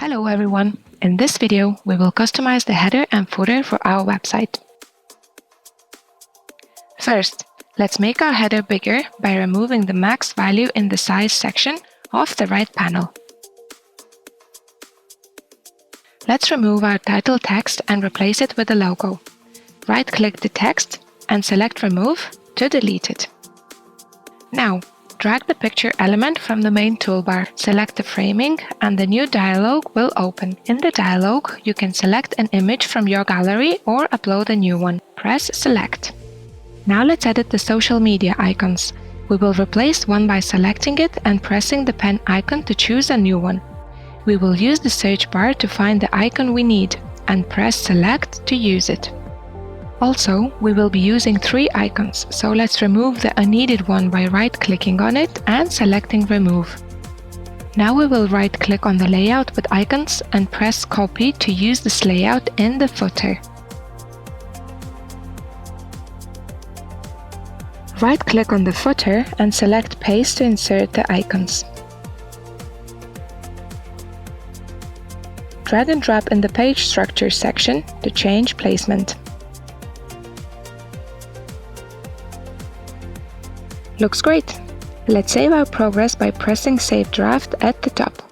Hello everyone! In this video, we will customize the header and footer for our website. First, let's make our header bigger by removing the max value in the size section off the right panel. Let's remove our title text and replace it with a logo. Right-click the text and select Remove to delete it. Now, drag the picture element from the main toolbar, select the framing, and the new dialog will open. In the dialog, you can select an image from your gallery or upload a new one. Press Select. Now let's edit the social media icons. We will replace one by selecting it and pressing the pen icon to choose a new one. We will use the search bar to find the icon we need and press Select to use it. Also, we will be using 3 icons, so let's remove the unneeded one by right-clicking on it and selecting Remove. Now we will right-click on the layout with icons and press Copy to use this layout in the footer. Right-click on the footer and select Paste to insert the icons. Drag and drop in the page structure section to change placement. Looks great! Let's save our progress by pressing Save Draft at the top.